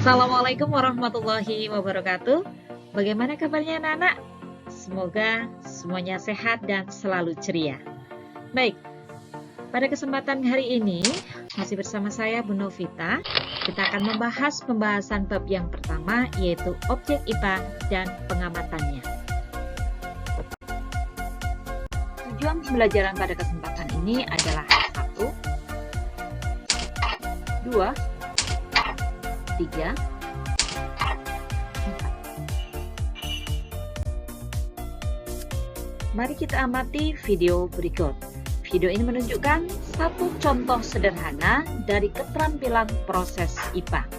Assalamualaikum warahmatullahi wabarakatuh. Bagaimana kabarnya anak-anak? Semoga semuanya sehat dan selalu ceria. Baik, pada kesempatan hari ini masih bersama saya Bu Novita. Kita akan membahas pembahasan bab yang pertama, yaitu objek IPA dan pengamatannya. Tujuan pembelajaran pada kesempatan ini adalah 1, 2, 3, 4. Mari kita amati video berikut. Video ini menunjukkan satu contoh sederhana dari keterampilan proses IPA.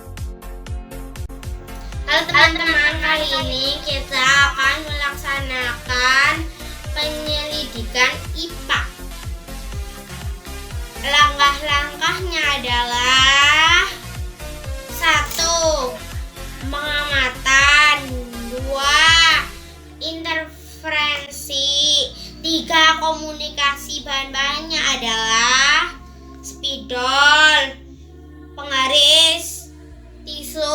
Halo teman-teman, kali ini kita akan melaksanakan penyelidikan IPA. Langkah-langkahnya adalah 1. Pengamatan. 2. Interferensi. 3. Komunikasi. Bahan-bahannya adalah spidol, penggaris, tisu,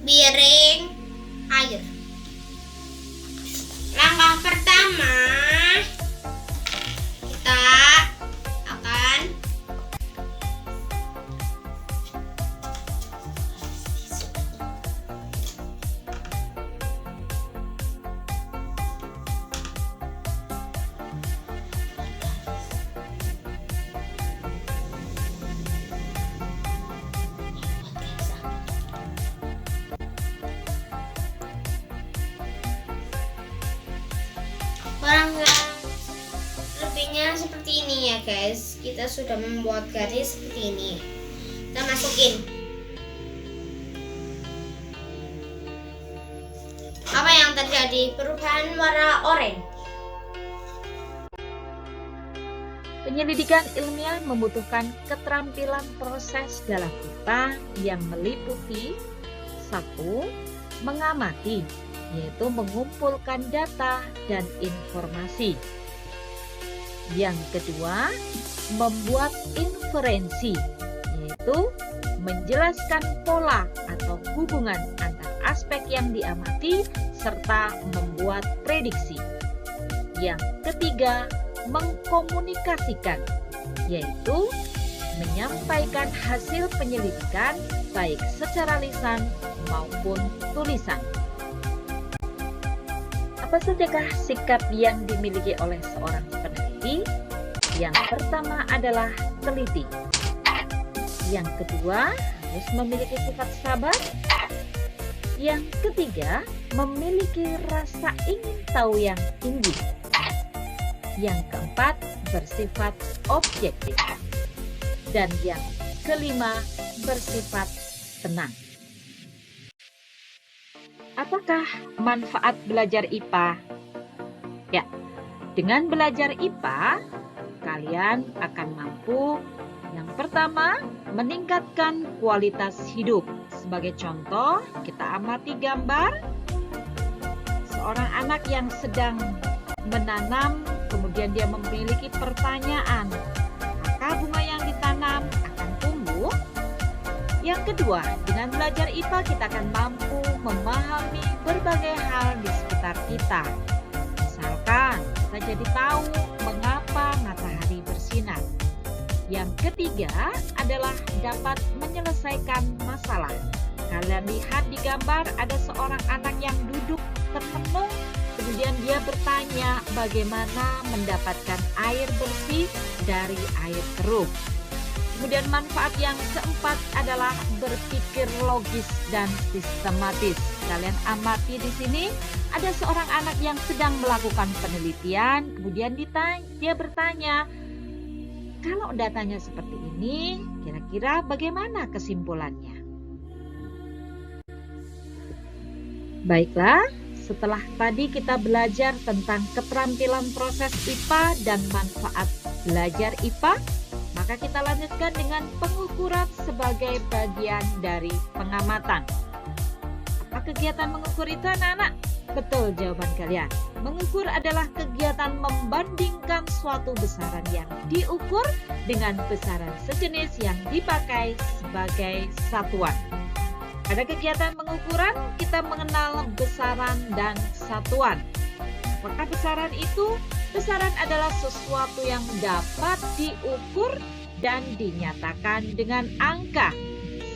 piring, air. Langkah pertama, kita akan kurang lebihnya seperti ini ya guys. Kita sudah membuat garis seperti ini. Kita masukin. Apa yang terjadi? Perubahan warna oranye. Penyelidikan ilmiah membutuhkan keterampilan proses dalam IPA yang meliputi 1. Mengamati, yaitu mengumpulkan data dan informasi. Yang kedua, membuat inferensi, yaitu menjelaskan pola atau hubungan antar aspek yang diamati serta membuat prediksi. Yang ketiga, mengkomunikasikan, yaitu menyampaikan hasil penyelidikan baik secara lisan maupun tulisan. Apa sajakah sikap yang dimiliki oleh seorang peneliti? Yang pertama adalah teliti. Yang kedua, harus memiliki sifat sabar. Yang ketiga, memiliki rasa ingin tahu yang tinggi. Yang keempat, bersifat objektif. Dan yang kelima, bersifat tenang. Apakah manfaat belajar IPA? Ya, dengan belajar IPA, kalian akan mampu yang pertama, meningkatkan kualitas hidup. Sebagai contoh, kita amati gambar seorang anak yang sedang menanam, kemudian dia memiliki pertanyaan, apakah bunga yang ditanam akan tumbuh? Yang kedua, dengan belajar IPA kita akan mampu memahami berbagai hal di sekitar kita. Misalkan, kita jadi tahu mengapa matahari bersinar. Yang ketiga adalah dapat menyelesaikan masalah. Kalian lihat di gambar ada seorang anak yang duduk termenung, kemudian dia bertanya bagaimana mendapatkan air bersih dari air keruh. Kemudian manfaat yang keempat adalah berpikir logis dan sistematis. Kalian amati di sini ada seorang anak yang sedang melakukan penelitian, kemudian dia bertanya, kalau datanya seperti ini, kira-kira bagaimana kesimpulannya? Baiklah, setelah tadi kita belajar tentang keterampilan proses IPA dan manfaat belajar IPA, maka kita lanjutkan dengan pengukuran sebagai bagian dari pengamatan. Apa kegiatan mengukur itu anak-anak? Betul jawaban kalian. Mengukur adalah kegiatan membandingkan suatu besaran yang diukur dengan besaran sejenis yang dipakai sebagai satuan. Pada kegiatan pengukuran, kita mengenal besaran dan satuan. Apakah besaran itu? Besaran adalah sesuatu yang dapat diukur dan dinyatakan dengan angka.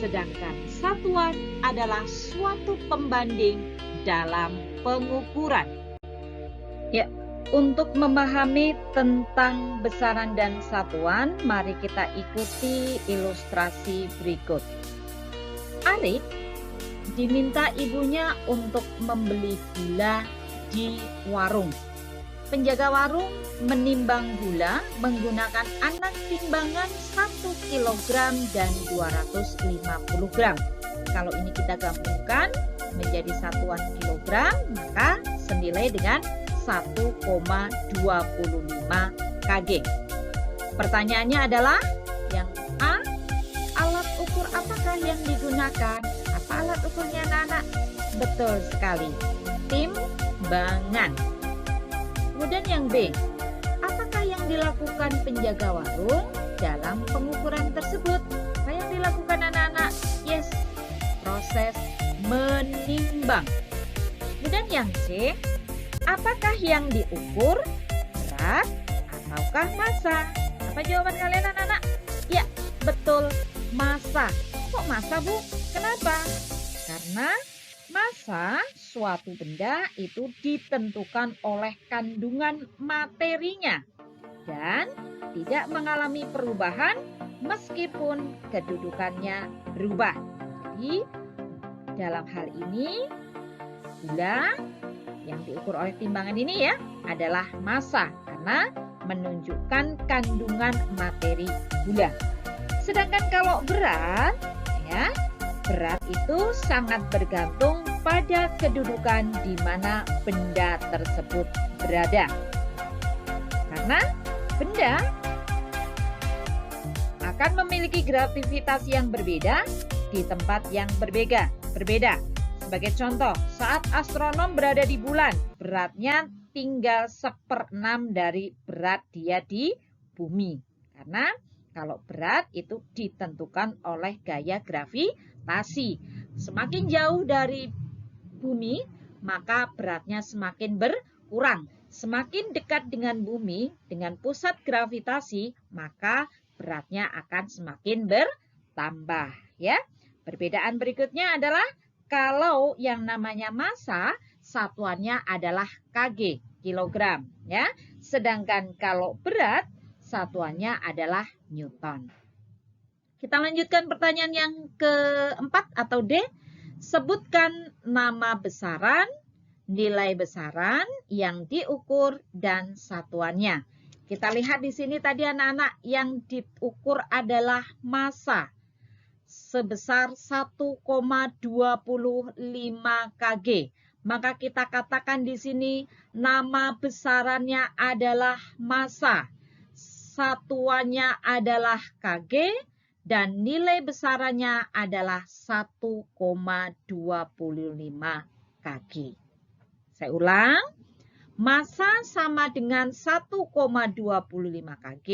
Sedangkan satuan adalah suatu pembanding dalam pengukuran. Ya, untuk memahami tentang besaran dan satuan, mari kita ikuti ilustrasi berikut. Arif diminta ibunya untuk membeli gula di warung. Penjaga warung menimbang gula menggunakan anak timbangan 1 kg dan 250 gram. Kalau ini kita gabungkan menjadi satuan kilogram, maka senilai dengan 1,25 kg. Pertanyaannya adalah yang A, alat ukur apakah yang digunakan? Apa alat ukurnya anak-anak? Betul sekali, timbangan. Kemudian yang B, apakah yang dilakukan penjaga warung dalam pengukuran tersebut? Apa yang dilakukan anak-anak? Yes, proses menimbang. Kemudian yang C, apakah yang diukur berat ataukah massa? Apa jawaban kalian anak-anak? Ya, betul, massa. Kok massa, Bu? Kenapa? Karena massa suatu benda itu ditentukan oleh kandungan materinya dan tidak mengalami perubahan meskipun kedudukannya berubah. Jadi dalam hal ini gula yang diukur oleh timbangan ini ya adalah massa karena menunjukkan kandungan materi gula. Sedangkan kalau berat ya, berat itu sangat bergantung pada kedudukan di mana benda tersebut berada. Karena benda akan memiliki gravitasi yang berbeda di tempat yang berbeda. Sebagai contoh, saat astronom berada di bulan, beratnya tinggal 1/6 dari berat dia di bumi. Karena kalau berat itu ditentukan oleh gaya gravitasi. Semakin jauh dari bumi, maka beratnya semakin berkurang. Semakin dekat dengan bumi, dengan pusat gravitasi, maka beratnya akan semakin bertambah. Ya. Perbedaan berikutnya adalah kalau yang namanya massa, satuannya adalah kg, kilogram. Ya. Sedangkan kalau berat, satuannya adalah newton. Kita lanjutkan pertanyaan yang keempat atau D. Sebutkan nama besaran, nilai besaran yang diukur dan satuannya. Kita lihat di sini tadi anak-anak yang diukur adalah massa sebesar 1,25 kg. Maka kita katakan di sini nama besarannya adalah massa. Satuannya adalah kg. Dan nilai besarannya adalah 1,25 kg. Saya ulang, massa sama dengan 1,25 kg,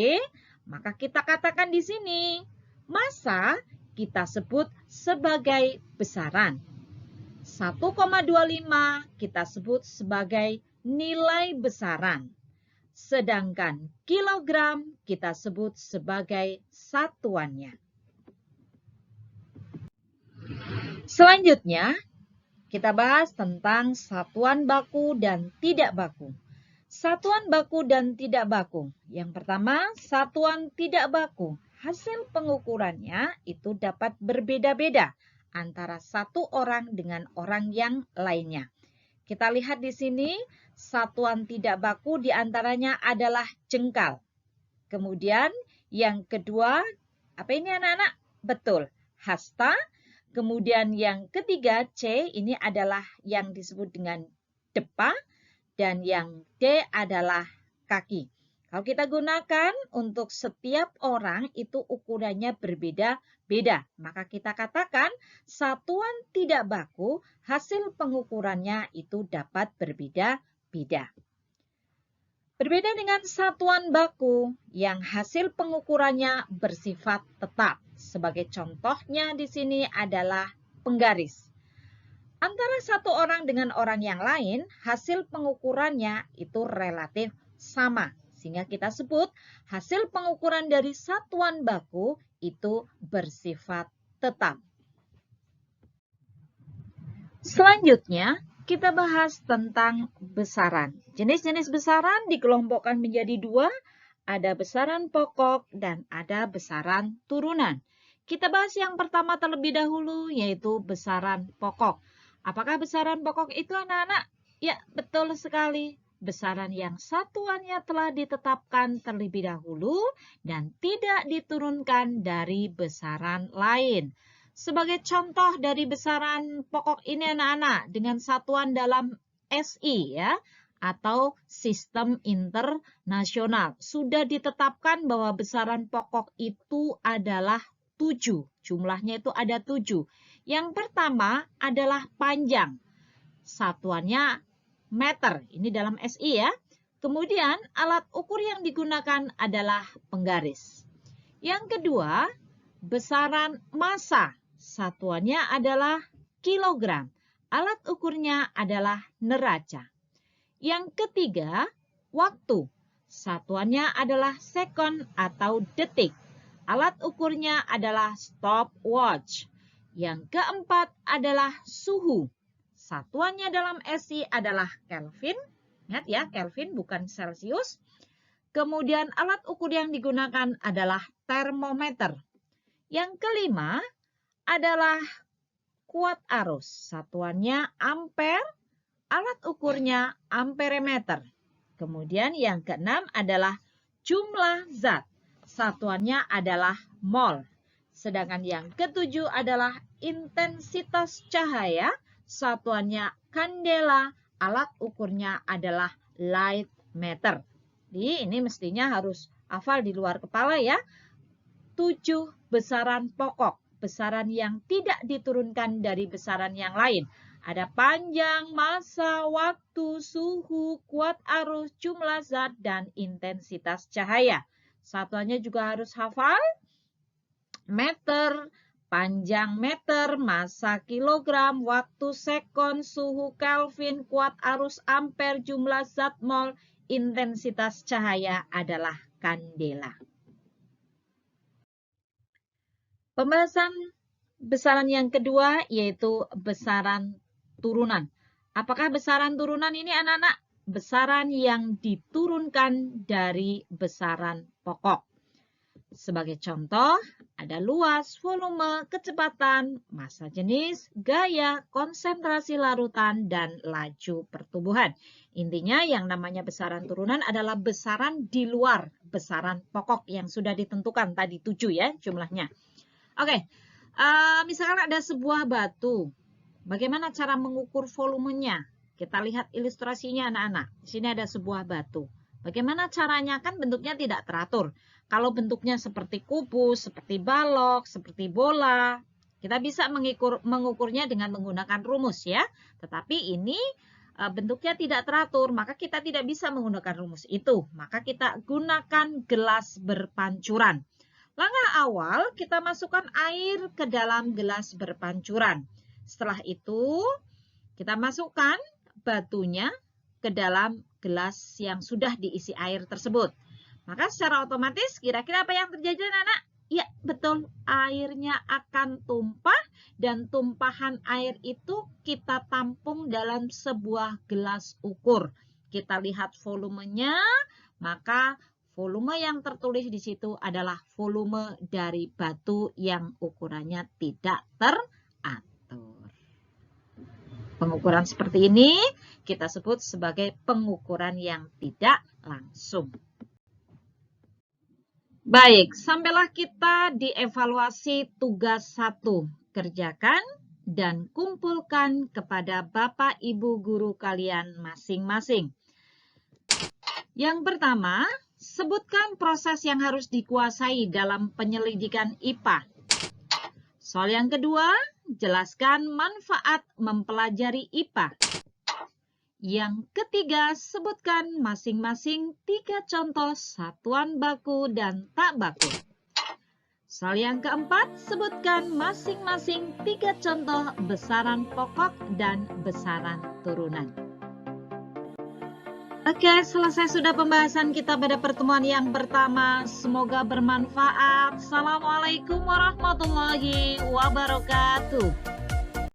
maka kita katakan di sini, massa kita sebut sebagai besaran. 1,25 kita sebut sebagai nilai besaran. Sedangkan kilogram kita sebut sebagai satuannya. Selanjutnya, kita bahas tentang satuan baku dan tidak baku. Satuan baku dan tidak baku. Yang pertama, satuan tidak baku. Hasil pengukurannya itu dapat berbeda-beda antara satu orang dengan orang yang lainnya. Kita lihat di sini, satuan tidak baku diantaranya adalah jengkal. Kemudian yang kedua, apa ini anak-anak? Betul, hasta. Kemudian yang ketiga, C, ini adalah yang disebut dengan depa. Dan yang D adalah kaki. Kalau kita gunakan untuk setiap orang itu ukurannya berbeda-beda. Maka kita katakan satuan tidak baku hasil pengukurannya itu dapat berbeda-beda. Berbeda dengan satuan baku yang hasil pengukurannya bersifat tetap. Sebagai contohnya di sini adalah penggaris. Antara satu orang dengan orang yang lain, hasil pengukurannya itu relatif sama. Sehingga kita sebut hasil pengukuran dari satuan baku itu bersifat tetap. Selanjutnya, kita bahas tentang besaran. Jenis-jenis besaran dikelompokkan menjadi dua, ada besaran pokok dan ada besaran turunan. Kita bahas yang pertama terlebih dahulu, yaitu besaran pokok. Apakah besaran pokok itu anak-anak? Ya, betul sekali. Besaran yang satuannya telah ditetapkan terlebih dahulu dan tidak diturunkan dari besaran lain. Sebagai contoh dari besaran pokok ini anak-anak dengan satuan dalam SI ya, atau sistem internasional. Sudah ditetapkan bahwa besaran pokok itu adalah 7. Jumlahnya itu ada 7. Yang pertama adalah panjang. Satuannya meter. Ini dalam SI ya. Kemudian alat ukur yang digunakan adalah penggaris. Yang kedua, besaran massa. Satuannya adalah kilogram. Alat ukurnya adalah neraca. Yang ketiga, waktu. Satuannya adalah sekon atau detik. Alat ukurnya adalah stopwatch. Yang keempat adalah suhu. Satuannya dalam SI adalah Kelvin. Ingat ya, Kelvin bukan Celcius. Kemudian alat ukur yang digunakan adalah termometer. Yang kelima adalah kuat arus. Satuannya ampere. Alat ukurnya amperemeter. Kemudian yang keenam adalah jumlah zat. Satuannya adalah mol. Sedangkan yang ketujuh adalah intensitas cahaya. Satuannya kandela. Alat ukurnya adalah light meter. Jadi ini mestinya harus hafal di luar kepala ya. 7 besaran pokok. Besaran yang tidak diturunkan dari besaran yang lain. Ada panjang, massa, waktu, suhu, kuat arus, jumlah zat, dan intensitas cahaya. Satuannya juga harus hafal. Meter, panjang meter, massa kilogram, waktu sekon, suhu Kelvin, kuat arus ampere, jumlah zat mol, intensitas cahaya adalah kandela. Pembahasan besaran yang kedua yaitu besaran turunan. Apakah besaran turunan ini anak-anak? Besaran yang diturunkan dari besaran pokok. Sebagai contoh, ada luas, volume, kecepatan, massa jenis, gaya, konsentrasi larutan, dan laju pertumbuhan. Intinya yang namanya besaran turunan adalah besaran di luar besaran pokok yang sudah ditentukan tadi 7 ya jumlahnya. Oke, misalkan ada sebuah batu. Bagaimana cara mengukur volumenya? Kita lihat ilustrasinya anak-anak. Di sini ada sebuah batu. Bagaimana caranya? Kan bentuknya tidak teratur. Kalau bentuknya seperti kubus, seperti balok, seperti bola, kita bisa mengukurnya dengan menggunakan rumus ya. Tetapi ini bentuknya tidak teratur, maka kita tidak bisa menggunakan rumus itu. Maka kita gunakan gelas berpancuran. Langkah awal kita masukkan air ke dalam gelas berpancuran. Setelah itu kita masukkan batunya ke dalam gelas yang sudah diisi air tersebut. Maka secara otomatis kira-kira apa yang terjadi anak-anak? Ya betul, airnya akan tumpah dan tumpahan air itu kita tampung dalam sebuah gelas ukur. Kita lihat volumenya, maka volume yang tertulis di situ adalah volume dari batu yang ukurannya tidak teratur. Pengukuran seperti ini kita sebut sebagai pengukuran yang tidak langsung. Baik, sampailah kita di evaluasi tugas 1. Kerjakan dan kumpulkan kepada Bapak Ibu guru kalian masing-masing. Yang pertama, sebutkan proses yang harus dikuasai dalam penyelidikan IPA. Soal yang kedua, jelaskan manfaat mempelajari IPA. Yang ketiga, sebutkan masing-masing 3 contoh satuan baku dan tak baku. Soal yang keempat, sebutkan masing-masing 3 contoh besaran pokok dan besaran turunan. Oke, selesai sudah pembahasan kita pada pertemuan yang pertama. Semoga bermanfaat. Assalamualaikum warahmatullahi wabarakatuh.